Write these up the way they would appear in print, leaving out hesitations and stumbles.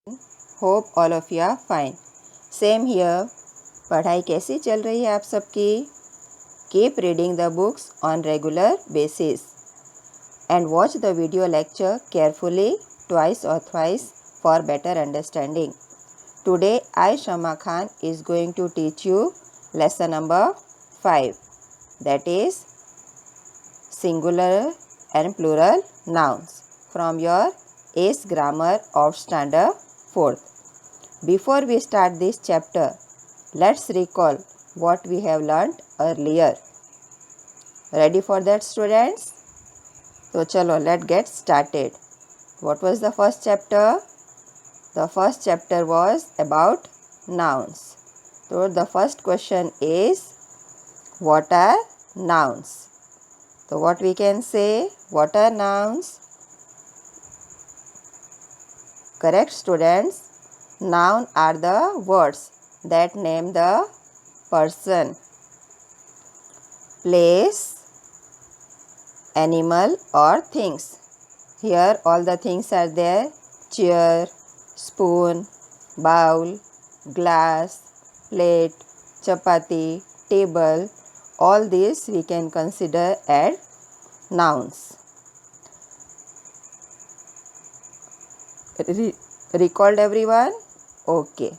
Hope all of you are fine. Same here. पढ़ाई कैसी चल रही है आप सबकी? Keep reading the books on regular basis and watch the video lecture carefully twice और thrice for better understanding. Today I, Shama Khan, is going to teach you lesson number 5, that is singular and plural nouns from your ACE Grammar of Standard 4th. Before we start this chapter, let's recall what we have learnt earlier. Ready for that, students? So chalo, let's get started. What was the first chapter? The first chapter was about nouns. So the first question is, what are nouns? So what we can say? What are nouns? Correct, students? Noun are the words that name the person, place, animal or things. Here all the things are there: chair, spoon, bowl, glass, plate, chapati, table. All these we can consider as nouns. Recalled everyone? Okay.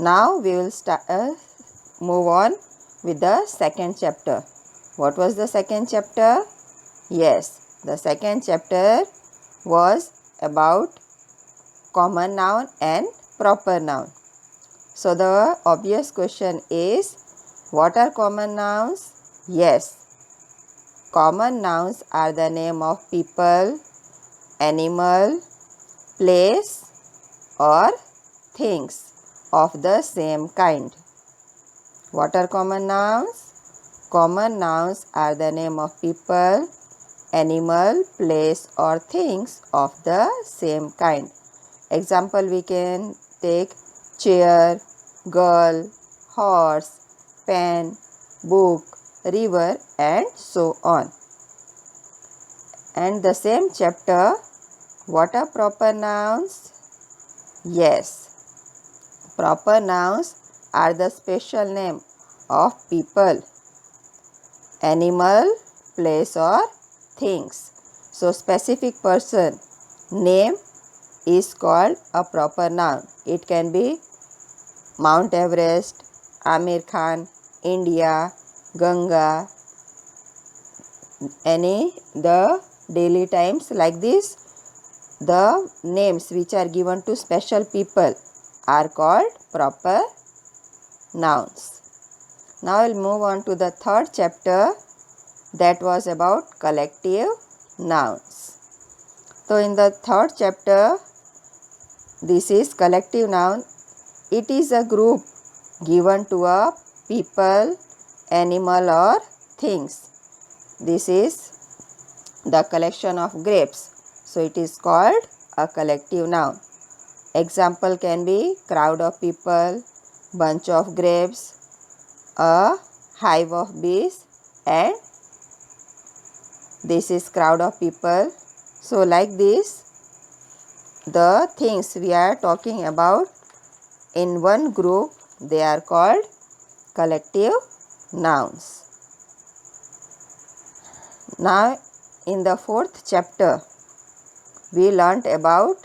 Now we will move on with the second chapter. What was the second chapter? Yes, the second chapter was about common noun and proper noun. So the obvious question is, what are common nouns? Yes, common nouns are the name of people, animal, place or things of the same kind. What are common nouns? Common nouns are the name of people, animal, place or things of the same kind. Example, we can take chair, girl, horse, pen, book, river and so on. And the same chapter, what are proper nouns? Yes, proper nouns are the special name of people, animal, place or things. So specific person name is called a proper noun. It can be Mount Everest, Amir Khan, India, Ganga, the daily times, like this. The names which are given to special people are called proper nouns. Now we'll move on to the third chapter, that was about collective nouns. So in the third chapter, this is collective noun. It is a group given to a people, animal or things. This is the collection of grapes. So it is called a collective noun. Example can be crowd of people, bunch of grapes, a hive of bees, and this is crowd of people. So like this, the things we are talking about in one group, they are called collective nouns. Now in the fourth chapter, we learnt about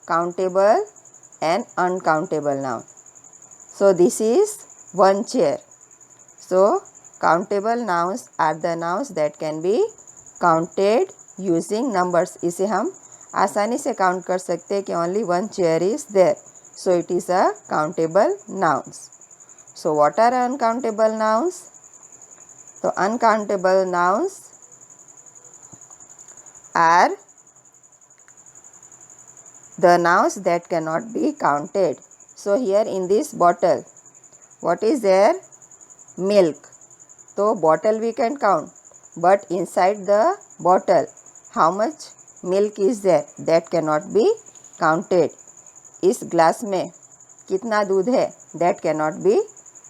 countable and uncountable noun. So this is one chair. So countable nouns are the nouns that can be counted using numbers. इसे हम आसानी से count कर सकते हैं कि only one chair is there. So it is a countable nouns. So what are uncountable nouns? So uncountable nouns are the nouns that cannot be counted. So here in this bottle, what is there? Milk. So bottle we can count, but inside the bottle, how much milk is there? That cannot be counted. इस glass में कितना दूध है? That cannot be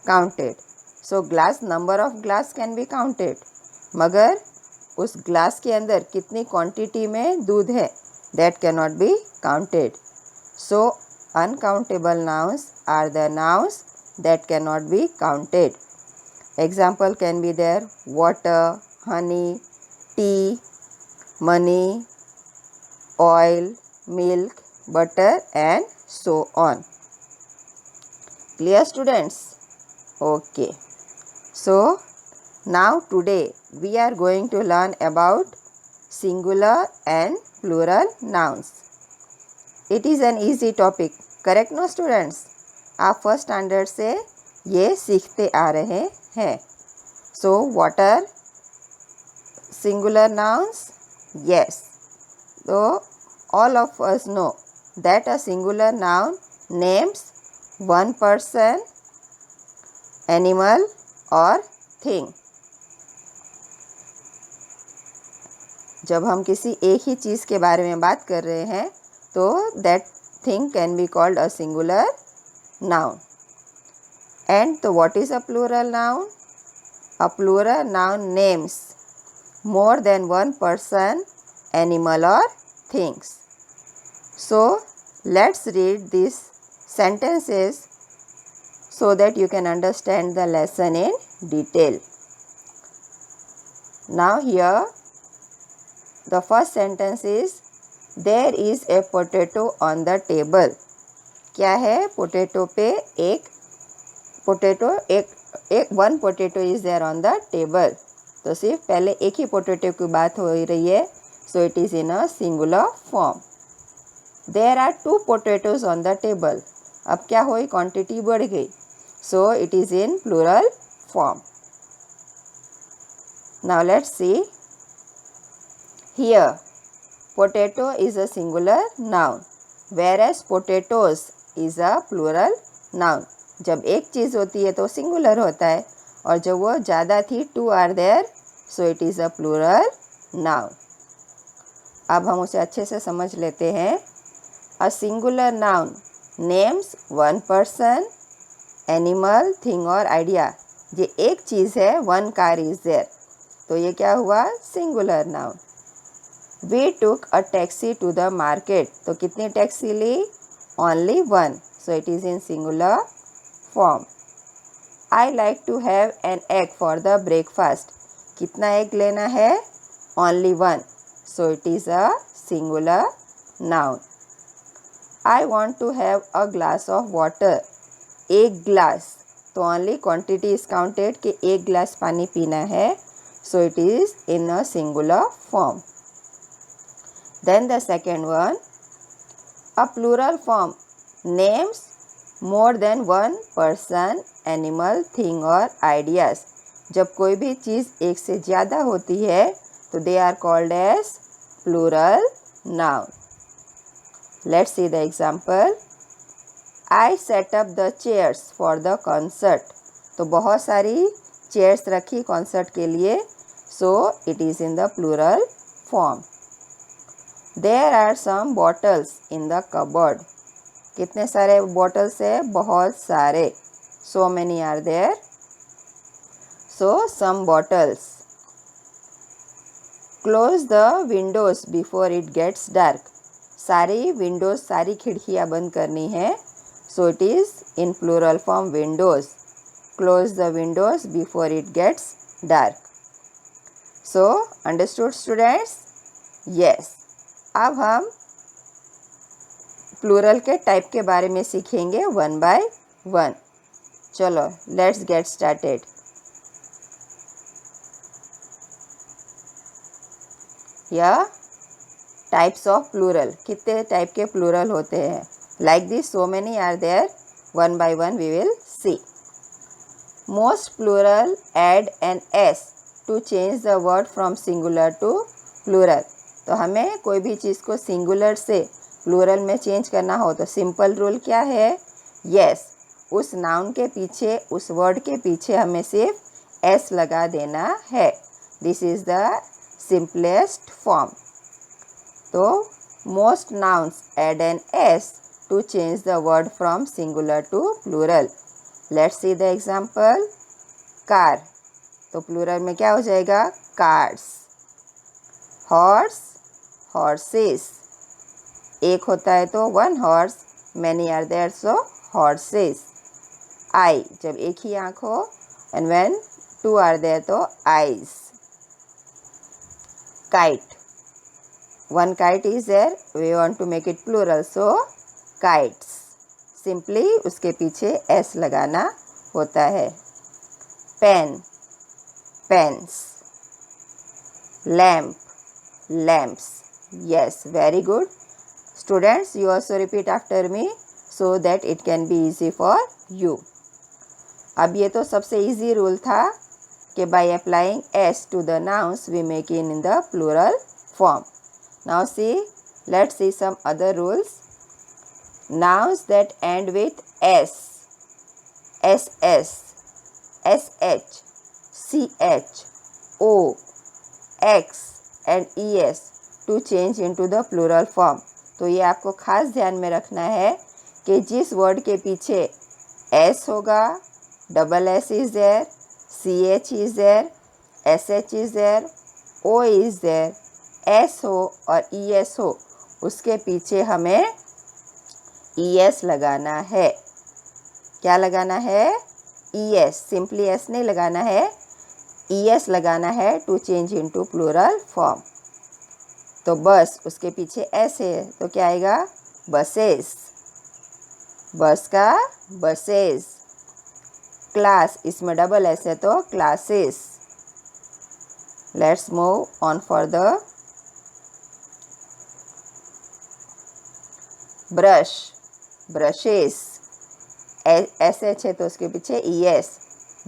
counted. So glass, number of glass can be counted, मगर उस glass के अंदर कितनी क्वांटिटी में दूध है? That cannot be counted. So uncountable nouns are the nouns that cannot be counted. Example can be there: water, honey, tea, money, oil, milk, butter, and so on. Clear, students? Okay. So now today we are going to learn about singular and plural nouns. It is an easy topic, correct no students? आप first standard से ये सीखते आ रहे हैं. So what are singular nouns? Yes. So all of us know that a singular noun names one person, animal or thing. जब हम किसी एक ही चीज़ के बारे में बात कर रहे हैं तो that thing can be called a singular noun. And so what is a plural noun? A plural noun names more than one person, animal or things. So let's read these sentences so that you can understand the lesson in detail. Now here the first sentence is there is a potato on the table. क्या है? Potato पे one potato is there on the table. तो सिर्फ पहले एक ही potato की बात हो रही है. So it is in a singular form. There are 2 potatoes on the table. अब क्या हुई? क्वांटिटी बढ़ गई. So it is in plural form. Now let's see. Here, potato is a singular noun, whereas potatoes is a plural noun. जब एक चीज़ होती है तो सिंगुलर होता है और जब वो ज़्यादा थी 2 are there, so it is a plural noun. अब हम उसे अच्छे से समझ लेते हैं. A singular noun names one person, animal, thing or idea. ये एक चीज़ है, one car is there. तो ये क्या हुआ? Singular noun. We took a taxi to the market. तो कितनी taxi Lee? Only one. So it is in singular form. I like to have an egg for the breakfast. कितना egg लेना है? Only one. So it is a singular noun. I want to have a glass of water. एक glass. तो only quantity is counted कि एक glass पानी पीना है. So it is in a singular form. Then the second one, a plural form names more than one person, animal, thing or ideas. जब कोई भी चीज़ एक से ज़्यादा होती है तो they are called as plural noun. Let's see the example. I set up the chairs for the concert. तो बहुत सारी chairs रखी concert के लिए. So it is in the plural form. There are some bottles in the cupboard. कितने सारे bottles है? बहुत सारे. So many are there. So some bottles. Close the windows before it gets dark. सारी windows, सारी खिड़कियाँ बंद करनी है. So it is in plural form windows. Close the windows before it gets dark. So understood students? Yes. अब हम plural के type के बारे में सीखेंगे 1 by 1. चलो लेट्स गेट स्टार्टेड. या टाइप्स ऑफ प्लूरल. कितने टाइप के प्लूरल होते हैं? Like this so many are there. 1 by 1 we will see. Most plural add an S to change the word from singular to plural. तो हमें कोई भी चीज़ को सिंगुलर से प्लूरल में चेंज करना हो तो सिंपल रूल क्या है? यस, उस नाउन के पीछे, उस वर्ड के पीछे हमें सिर्फ एस लगा देना है. This is the simplest form. तो most nouns add an S to change the word from singular to plural. Let's see the example. Car. तो प्लूरल में क्या हो जाएगा? कार्स. Horse, horses. एक होता है तो 1 horse, many are there, so horses. Eye, जब एक ही आँख हो, and when two are there तो eyes. Kite, one kite is there, we want to make it plural, so kites. Simply उसके पीछे s लगाना होता है. Pen, pens. Lamp, lamps. Yes, very good. Students, you also repeat after me so that it can be easy for you. अब ये तो सबसे easy rule था कि by applying s to the nouns we make it in the plural form. Now see, let's see some other rules. Nouns that end with s, ss, sh, ch, o, x and es to change into the plural form. तो ये आपको खास ध्यान में रखना है कि जिस वर्ड के पीछे s होगा, double s is there, ch is there, sh is there, o is there, s हो और es हो, उसके पीछे हमें es लगाना है. क्या लगाना है? es. सिंपली s नहीं लगाना है, es लगाना है to change into plural form. तो बस उसके पीछे s है तो क्या आएगा? बसेस. बस का बसेस. क्लास, इसमें डबल s है तो classes. Let's move on for the brush, brushes. sh है तो उसके पीछे es.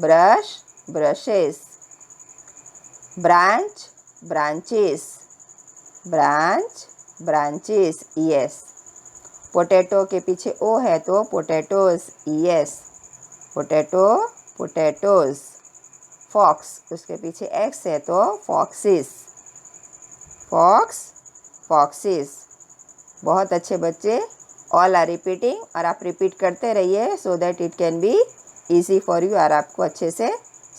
Brush, brushes. Branch, branches. Branch, branches. es. Potato के पीछे o है तो potatoes. es. Potato, potatoes. Fox, उसके पीछे x है तो फॉक्सेस. Fox, foxes. बहुत अच्छे बच्चे. ऑल आर रिपीटिंग और आप रिपीट करते रहिए so that it can be easy for you और आपको अच्छे से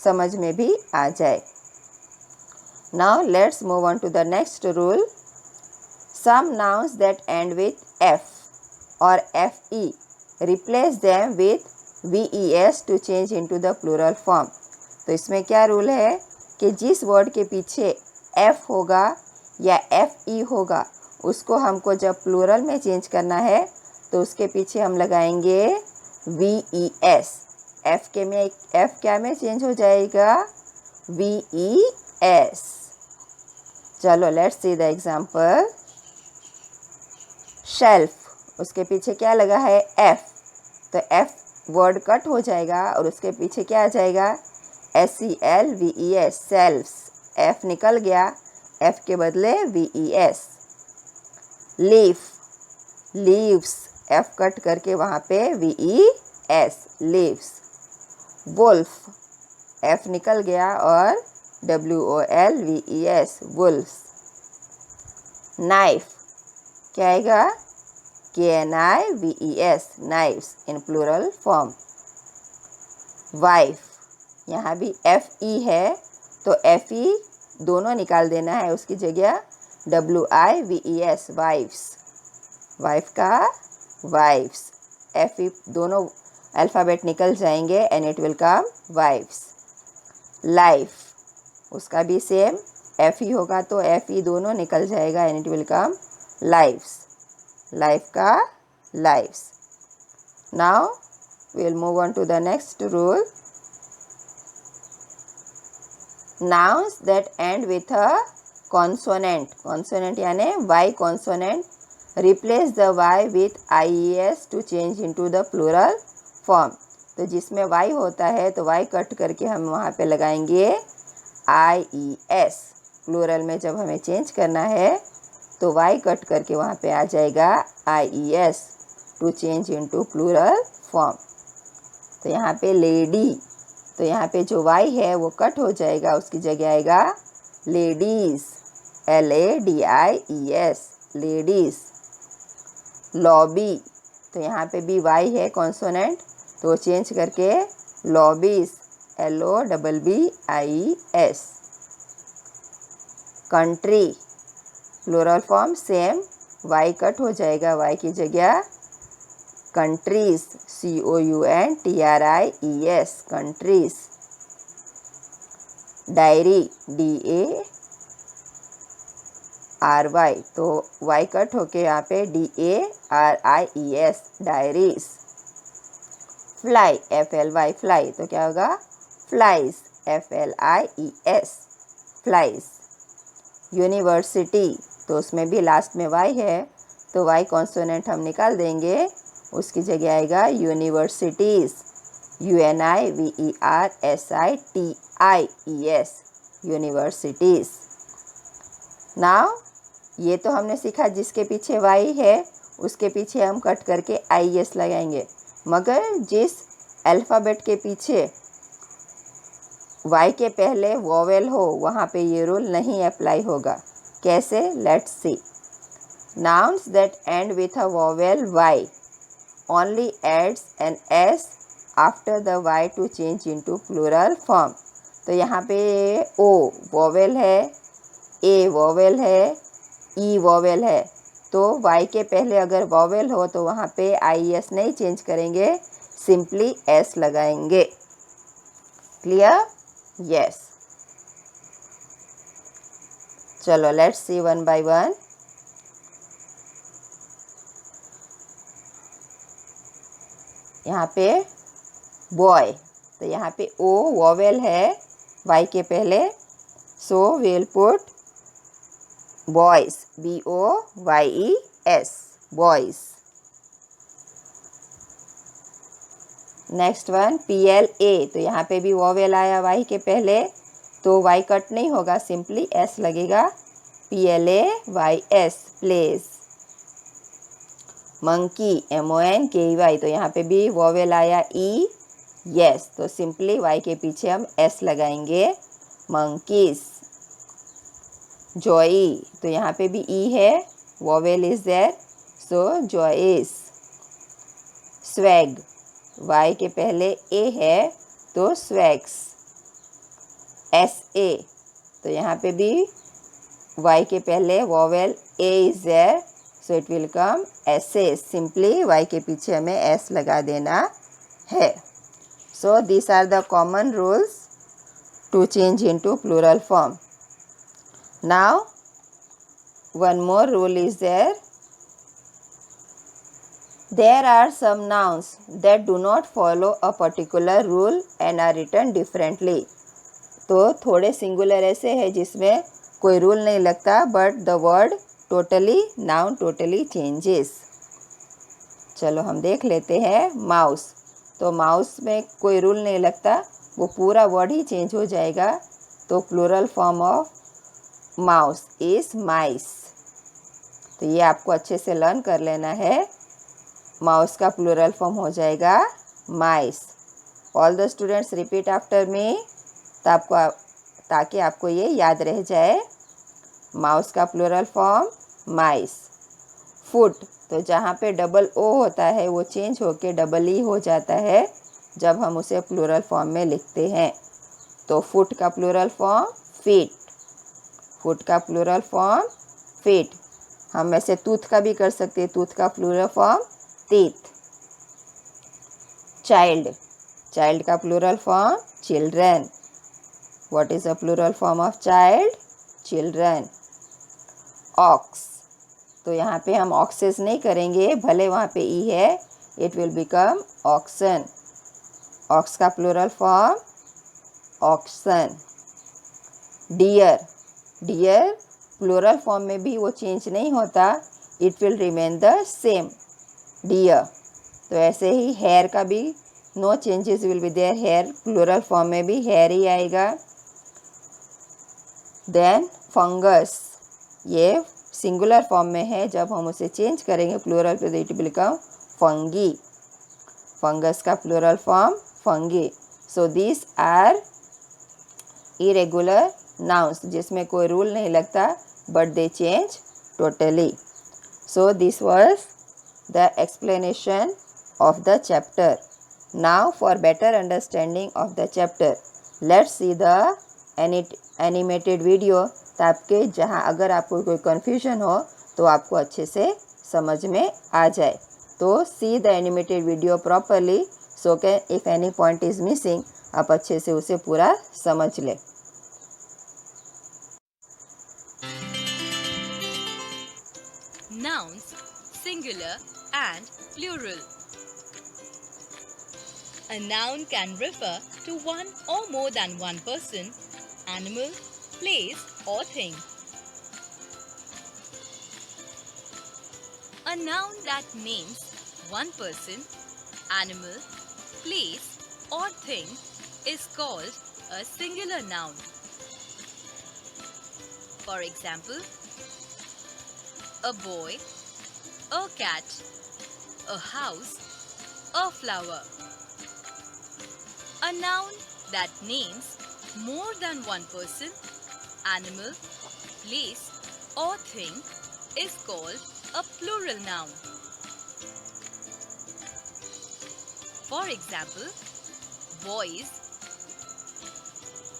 समझ में भी आ जाए. Now let's move on to the next rule. Some nouns that end with f or fe, replace them with ves to change into the plural form. तो इसमें क्या रूल है कि जिस वर्ड के पीछे f होगा या fe होगा उसको हमको जब प्लूरल में चेंज करना है तो उसके पीछे हम लगाएंगे ves. f क्या में चेंज हो जाएगा? ves. चलो let's see the example. Shelf, उसके पीछे क्या लगा है? f. तो f वर्ड कट हो जाएगा और उसके पीछे क्या आ जाएगा? selves. सेल्फ्स. f निकल गया, f के बदले ves. Leaf, leaves. f cut करके वहाँ पे ves. लीव्स. वुल्फ, f निकल गया और wolves. वुल्फ्स. नाइफ, क्या आएगा? knives. Knifes in plural form. Wife, यहाँ भी fe है तो fe दोनों निकाल देना है, उसकी जगह wives. वाइफ्स. वाइफ का वाइफ्स. fe दोनों अल्फ़ाबेट निकल जाएंगे and it will come wifes. Life, उसका भी सेम fe होगा तो fe दोनों निकल जाएगा and it will come lifes. Life का lifes. Now we will move on to the next rule. Nouns that end with a consonant. Consonant यानी y consonant. Replace the y with ies to change into the plural form. तो जिसमें y होता है तो y cut करके हम वहाँ पे लगाएंगे ies. प्लूरल में जब हमें चेंज करना है तो y कट करके वहाँ पे आ जाएगा ies to change into plural form. तो यहाँ पे लेडी, तो यहाँ पे जो y है वो कट हो जाएगा, उसकी जगह आएगा लेडीज. ladies. लेडीज. लॉबी, तो यहाँ पे भी y है कॉन्सोनेंट तो चेंज करके lobbies. LOBBIES. Country, plural form same, y cut हो जाएगा, y की जगह countries, countries, countries. Diary, DARY, तो y कट होके यहाँ पे DARIES, diaries. Fly, FLY, fly, तो क्या होगा flies, FLIES, flies. यूनिवर्सिटी, तो उसमें भी लास्ट में y है, तो y कॉन्सोनेंट हम निकाल देंगे, उसकी जगह आएगा यूनिवर्सिटीज़, UNIVERSITIES, यूनिवर्सिटीज़. नाउ ये तो हमने सीखा जिसके पीछे y है उसके पीछे हम कट करके IES लगाएंगे, मगर जिस अल्फ़ाबेट के पीछे y के पहले वोवेल हो वहाँ पे ये रूल नहीं अप्लाई होगा. कैसे? Let's see. Nouns that end with a vowel y only adds an s after the y to change into plural form. तो यहाँ पे o वोवेल है, a वोवेल है, e वोवेल है, तो y के पहले अगर वोवेल हो तो वहाँ पे IES नहीं चेंज करेंगे, सिंपली s लगाएंगे. क्लियर? यस. चलो let's see one by one. यहाँ पे बॉय, तो यहाँ पे ओ वोवेल है वाई के पहले, so we will put boys, BOYES, boys. Next one PLA, तो यहाँ पे भी वोवेल आया वाई के पहले, तो वाई कट नहीं होगा, सिंपली एस लगेगा, PLAYS, प्लेस. मंकी, MONKEY, तो यहाँ पे भी वोवेल आया ई, यस, तो सिंपली वाई के पीछे हम एस लगाएंगे, मंकीज. जॉई, तो यहाँ पे भी ई है, vowel is there, so joys. Swag, Y के पहले ए है, तो स्वैग्स. SA, तो यहाँ पे भी वाई के पहले vowel a is there, so it will come SA, simply Y के पीछे हमें एस लगा देना है. So this are the common rules to change into plural form. Now one more rule is there. There are some nouns that do not follow a particular rule and are written differently. तो थोड़े singular ऐसे हैं जिसमें कोई rule नहीं लगता, but the word totally, noun totally changes. चलो हम देख लेते हैं. माउस, तो माउस में कोई रूल नहीं लगता, वो पूरा वर्ड ही चेंज हो जाएगा, तो plural form of mouse is mice. तो ये आपको अच्छे से लर्न कर लेना है. माउस का प्लूरल फॉर्म हो जाएगा mice. All the students repeat after me, ताकि आपको ये याद रह जाए. माउस का प्लूरल फॉर्म माइस. फुट, तो जहाँ पे डबल ओ होता है वो चेंज होके डबल ई हो जाता है जब हम उसे प्लूरल फॉर्म में लिखते हैं. तो फुट का प्लूरल फॉर्म फीट. फुट का प्लूरल फॉर्म फीट. हम ऐसे टूथ का भी कर सकते हैं. टूथ का plural form teeth. Child, child का plural form children. What is the plural form of child? Children. Ox, तो यहाँ पे हम oxes नहीं करेंगे, भले वहाँ पे ई है, it will become oxen. Ox का plural form oxen. Deer, deer plural form में भी वो change नहीं होता, it will remain the same. Dear, तो ऐसे ही हेयर का भी no changes will be there. Hair plural form में भी हेयर ही आएगा. देन फंगस, ये सिंगुलर फॉर्म में है, जब हम उसे चेंज करेंगे प्लूरल पे तो it will become fungi. Fungus का plural form fungi. So this are irregular nouns जिसमें कोई रूल नहीं लगता, but they change totally. So this was the explanation of the chapter. Now for better understanding of the chapter, let's see the animated video, ताकि जहाँ अगर आपको कोई confusion हो तो आपको अच्छे से समझ में आ जाए. तो see the animated video properly so के if any point is missing आप अच्छे से उसे पूरा समझ ले. Nouns, singular and plural. A noun can refer to one or more than one person, animal, place or thing. A noun that names one person, animal, place or thing is called a singular noun. For example, a boy, a cat, a house, a flower. A noun that names more than one person, animal, place or thing is called a plural noun. For example, boys,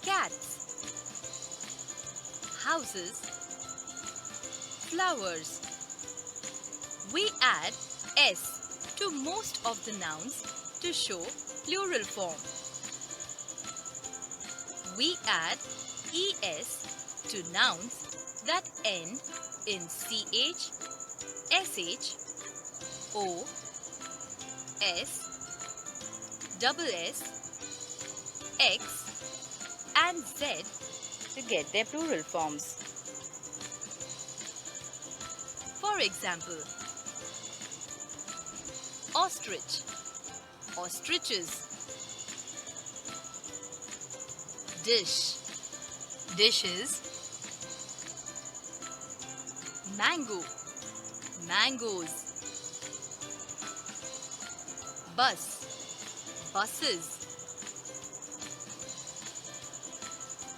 cats, houses, flowers. We add s to most of the nouns to show plural form. We add es to nouns that end in ch, sh, o, s, double s, x and z to get their plural forms. For example, ostrich, ostriches. Dish, dishes. Mango, mangoes. Bus, buses.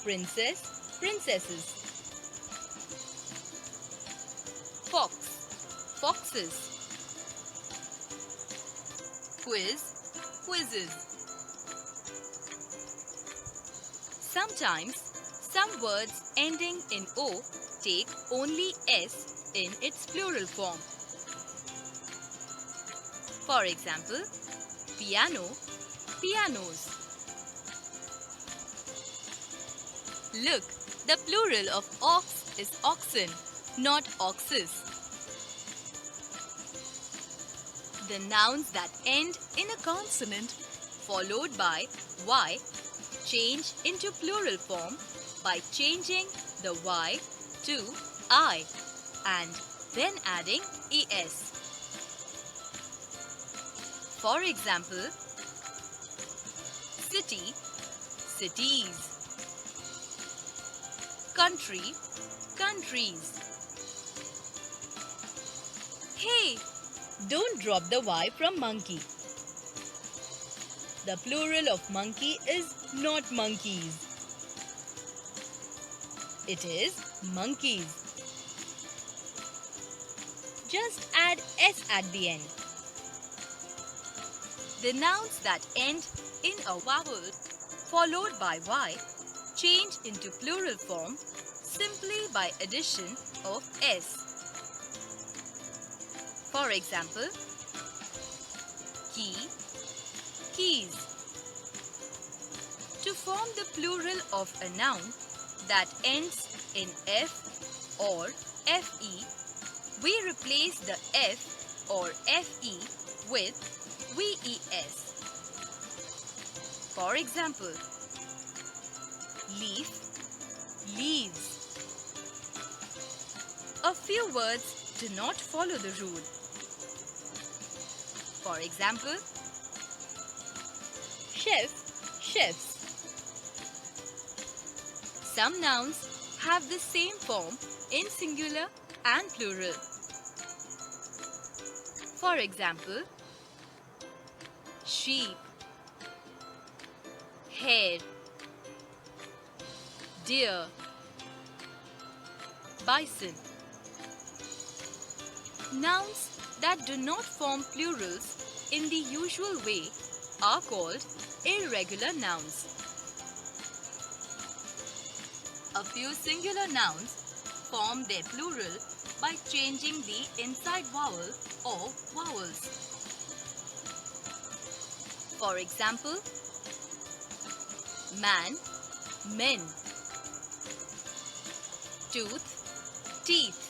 Princess, princesses. Fox, foxes. Quiz, quizzes. Sometimes, some words ending in O take only S in its plural form. For example, piano, pianos. Look, the plural of ox is oxen, not oxes. The nouns that end in a consonant followed by Y change into plural form by changing the Y to I and then adding es. For example, city, cities. Country, countries. Hey, don't drop the Y from monkey. The plural of monkey is not monkeys. It is monkeys. Just add s at the end. The nouns that end in a vowel followed by y change into plural form simply by addition of s. For example, key, keys. To form the plural of a noun that ends in f or fe, we replace the f or fe with ves. For example, leaf, leaves. A few words do not follow the rule. For example, chef, chefs. Some nouns have the same form in singular and plural. For example, sheep, hare, deer, bison. Nouns that do not form plurals in the usual way are called irregular nouns. A few singular nouns form their plural by changing the inside vowel or vowels. For example, man, men. Tooth, teeth.